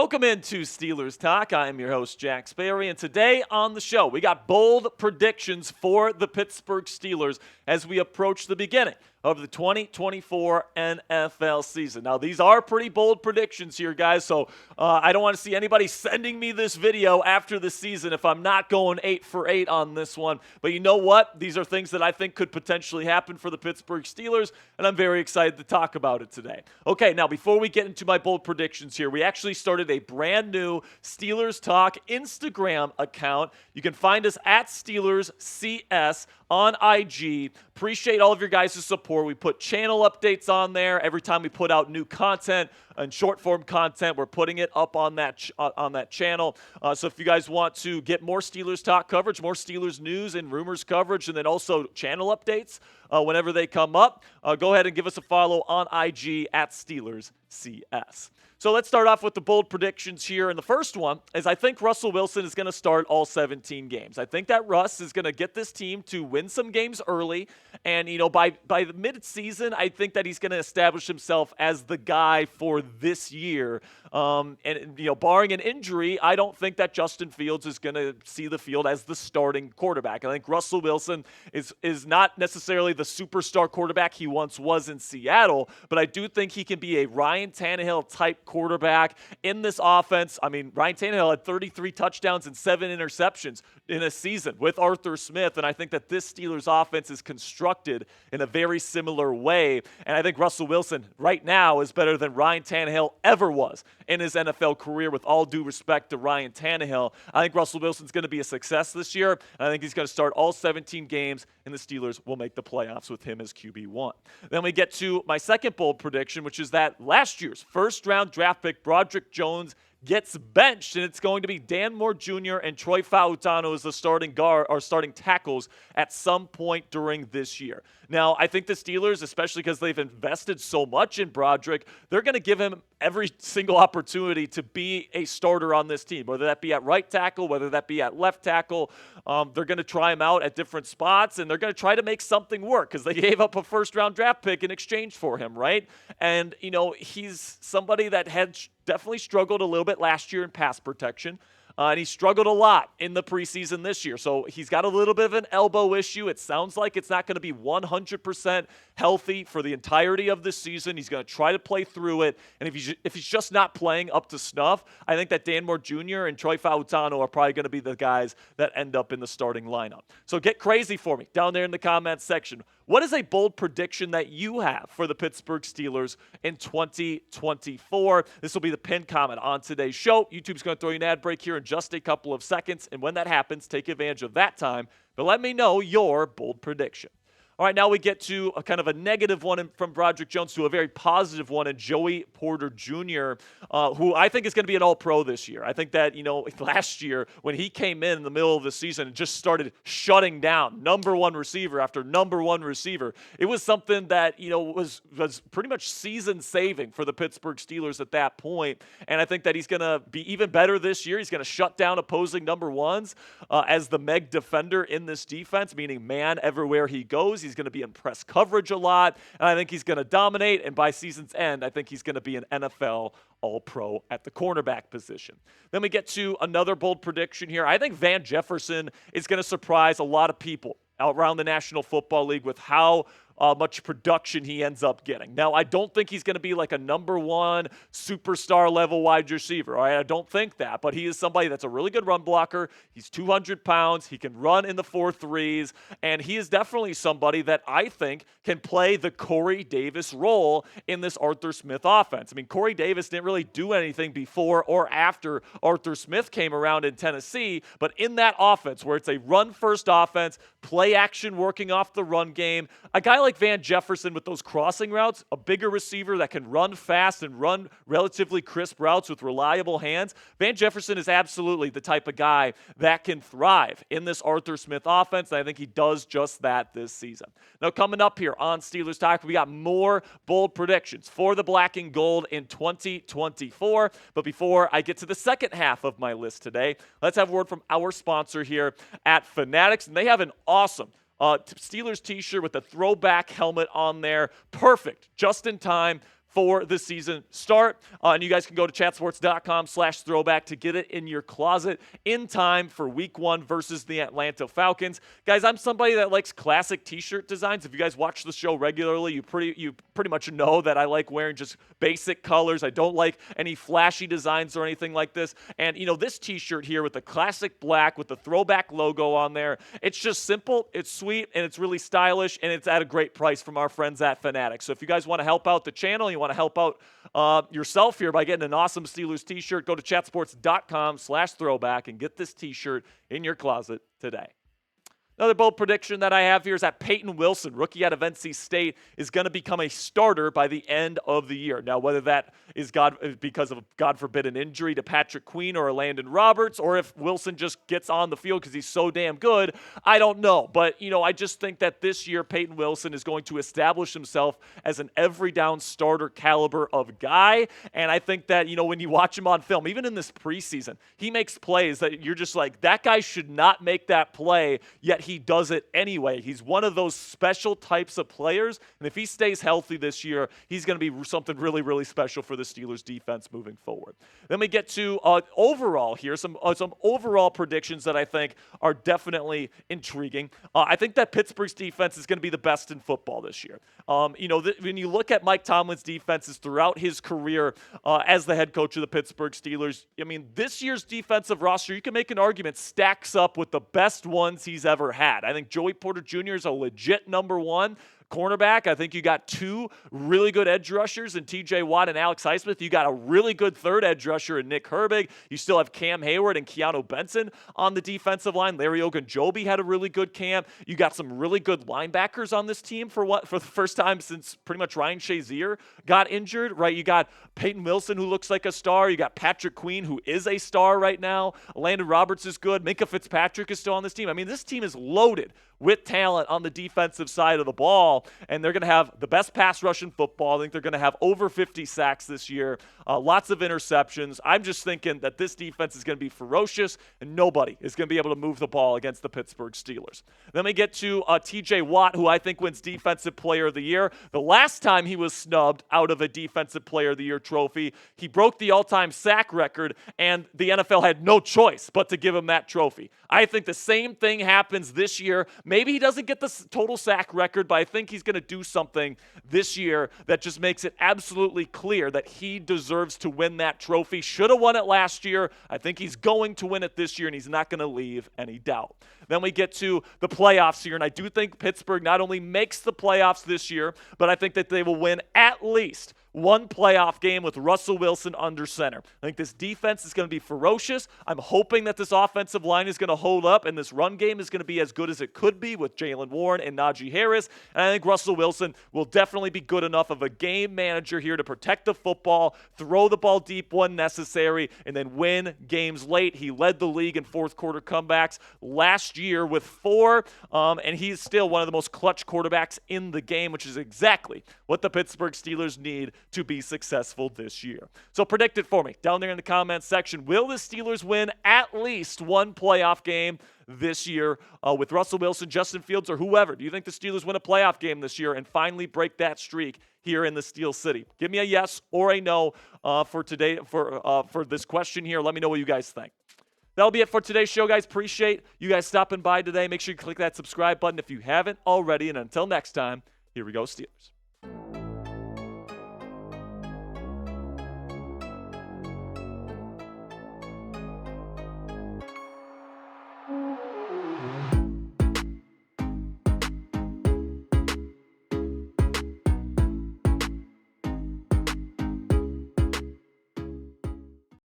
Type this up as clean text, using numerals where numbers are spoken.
Welcome into Steelers Talk. I am your host, Jack Sperry, and today on the show, we got bold predictions for the Pittsburgh Steelers as we approach the beginning of the 2024 NFL season. Now, these are pretty bold predictions here, guys, so I don't want to see anybody sending me this video after the season if I'm not going 8 for 8 on this one. But you know what? These are things that I think could potentially happen for the Pittsburgh Steelers, and I'm very excited to talk about it today. Okay, now before we get into my bold predictions here, we actually started a brand new Steelers Talk Instagram account. You can find us at SteelersCS on IG. Appreciate all of your guys' support. We put channel updates on there every time we put out new content and short form content. We're putting it up on that channel. So if you guys want to get more Steelers Talk coverage, more Steelers news and rumors coverage, and then also channel updates whenever they come up, go ahead and give us a follow on IG at SteelersCS. So let's start off with the bold predictions here. And the first one is I think Russell Wilson is going to start all 17 games. I think that Russ is going to get this team to win some games early. And, you know, by the mid-season, I think that he's going to establish himself as the guy for this year. And, you know, barring an injury, I don't think that Justin Fields is going to see the field as the starting quarterback. I think Russell Wilson is not necessarily the superstar quarterback he once was in Seattle, but I do think he can be a Ryan Tannehill-type quarterback in this offense. I mean, Ryan Tannehill had 33 touchdowns and 7 interceptions in a season with Arthur Smith, and I think that this Steelers offense is constructed in a very similar way, and I think Russell Wilson right now is better than Ryan Tannehill ever was in his NFL career, with all due respect to Ryan Tannehill. I think Russell Wilson's going to be a success this year, and I think he's going to start all 17 games, and the Steelers will make the playoffs with him as QB1. Then we get to my second bold prediction, which is that last year's first-round draft pick, Broderick Jones, gets benched, and it's going to be Dan Moore Jr. and Troy Fautano as the starting guard or starting tackles at some point during this year. Now, I think the Steelers, especially because they've invested so much in Broderick, they're going to give him every single opportunity to be a starter on this team, whether that be at right tackle, whether that be at left tackle. They're going to try him out at different spots, and they're going to try to make something work because they gave up a first-round draft pick in exchange for him, right? And, you know, he's somebody that had definitely struggled a little bit last year in pass protection. And he struggled a lot in the preseason this year. So he's got a little bit of an elbow issue. It sounds like it's not going to be 100% healthy for the entirety of this season. He's going to try to play through it. And if he's just not playing up to snuff, I think that Dan Moore Jr. and Troy Fautano are probably going to be the guys that end up in the starting lineup. So get crazy for me down there in the comments section. What is a bold prediction that you have for the Pittsburgh Steelers in 2024? This will be the pinned comment on today's show. YouTube's going to throw you an ad break here in just a couple of seconds, and when that happens, take advantage of that time. But let me know your bold prediction. All right, now we get to a kind of a negative one from Broderick Jones to a very positive one in Joey Porter Jr., who I think is going to be an all-pro this year. I think that, you know, last year when he came in the middle of the season and just started shutting down number one receiver after number one receiver, it was something that, you know, was pretty much season-saving for the Pittsburgh Steelers at that point. And I think that he's going to be even better this year. He's going to shut down opposing number ones as the Meg defender in this defense, meaning man everywhere he goes. He's going to be in press coverage a lot, and I think he's going to dominate, and by season's end, I think he's going to be an NFL All-Pro at the cornerback position. Then we get to another bold prediction here. I think Van Jefferson is going to surprise a lot of people around the National Football League with how much production he ends up getting. Now, I don't think he's going to be like a number one superstar level wide receiver. All right, I don't think that, but he is somebody that's a really good run blocker. He's 200 pounds. He can run in the 4.3s, and he is definitely somebody that I think can play the Corey Davis role in this Arthur Smith offense. I mean, Corey Davis didn't really do anything before or after Arthur Smith came around in Tennessee, but in that offense where it's a run-first offense, play action working off the run game, a guy like Van Jefferson with those crossing routes, a bigger receiver that can run fast and run relatively crisp routes with reliable hands. Van Jefferson is absolutely the type of guy that can thrive in this Arthur Smith offense, and I think he does just that this season. Now, coming up here on Steelers Talk, we got more bold predictions for the black and gold in 2024. But before I get to the second half of my list today, let's have a word from our sponsor here at Fanatics, and they have an awesome Steelers t-shirt with a throwback helmet on there. Perfect, just in time for the season start. And you guys can go to chatsports.com/throwback to get it in your closet in time for week 1 versus the Atlanta Falcons. Guys, I'm somebody that likes classic t-shirt designs. If you guys watch the show regularly, you pretty much know that I like wearing just basic colors. I don't like any flashy designs or anything like this. And, this t-shirt here with the classic black with the throwback logo on there, it's just simple, it's sweet, and it's really stylish, and it's at a great price from our friends at Fanatics. So if you guys want to help out the channel, you want to help out yourself here by getting an awesome Steelers t-shirt, go to chatsports.com/throwback and get this t-shirt in your closet today. Another bold prediction that I have here is that Payton Wilson, rookie out of NC State, is going to become a starter by the end of the year. Now, whether that is because of, God forbid, an injury to Patrick Queen or Landon Roberts, or if Wilson just gets on the field because he's so damn good, I don't know. But, I just think that this year Payton Wilson is going to establish himself as an every down starter caliber of guy. And I think that, when you watch him on film, even in this preseason, he makes plays that you're just like, that guy should not make that play, yet he does it anyway. He's one of those special types of players, and if he stays healthy this year, he's going to be something really, really special for the Steelers defense moving forward. Then we get to overall here, some overall predictions that I think are definitely intriguing. I think that Pittsburgh's defense is going to be the best in football this year. When you look at Mike Tomlin's defenses throughout his career as the head coach of the Pittsburgh Steelers, this year's defensive roster, you can make an argument, stacks up with the best ones he's ever had. I think Joey Porter Jr. is a legit number 1 cornerback. I think you got 2 really good edge rushers in TJ Watt and Alex Highsmith. You got a really good third edge rusher in Nick Herbig. You still have Cam Hayward and Keanu Benson on the defensive line. Larry Ogunjobi had a really good camp. You got some really good linebackers on this team for the first time since pretty much Ryan Shazier got injured, right? You got Payton Wilson, who looks like a star. You got Patrick Queen, who is a star right now. Landon Roberts is good. Minkah Fitzpatrick is still on this team. This team is loaded with talent on the defensive side of the ball, and they're going to have the best pass rush in football. I think they're going to have over 50 sacks this year, lots of interceptions. I'm just thinking that this defense is going to be ferocious, and nobody is going to be able to move the ball against the Pittsburgh Steelers. Then we get to TJ Watt, who I think wins Defensive Player of the Year. The last time he was snubbed out of a Defensive Player of the Year trophy, he broke the all-time sack record, and the NFL had no choice but to give him that trophy. I think the same thing happens this year. Maybe he doesn't get the total sack record, but I think he's going to do something this year that just makes it absolutely clear that he deserves to win that trophy. Should have won it last year. I think he's going to win it this year, and he's not going to leave any doubt. Then we get to the playoffs here, and I do think Pittsburgh not only makes the playoffs this year, but I think that they will win at least one playoff game with Russell Wilson under center. I think this defense is going to be ferocious. I'm hoping that this offensive line is going to hold up, and this run game is going to be as good as it could be with Jaylen Warren and Najee Harris. And I think Russell Wilson will definitely be good enough of a game manager here to protect the football, throw the ball deep when necessary, and then win games late. He led the league in fourth quarter comebacks last year with 4, and he's still one of the most clutch quarterbacks in the game, which is exactly what the Pittsburgh Steelers need to be successful this year. So predict it for me down there in the comments section. Will the Steelers win at least one playoff game this year with Russell Wilson, Justin Fields, or whoever? Do you think the Steelers win a playoff game this year and finally break that streak here in the Steel City? Give me a yes or a no for today for this question here. Let me know what you guys think. That'll be it for today's show, guys. Appreciate you guys stopping by today. Make sure you click that subscribe button if you haven't already. And until next time, here we go, Steelers.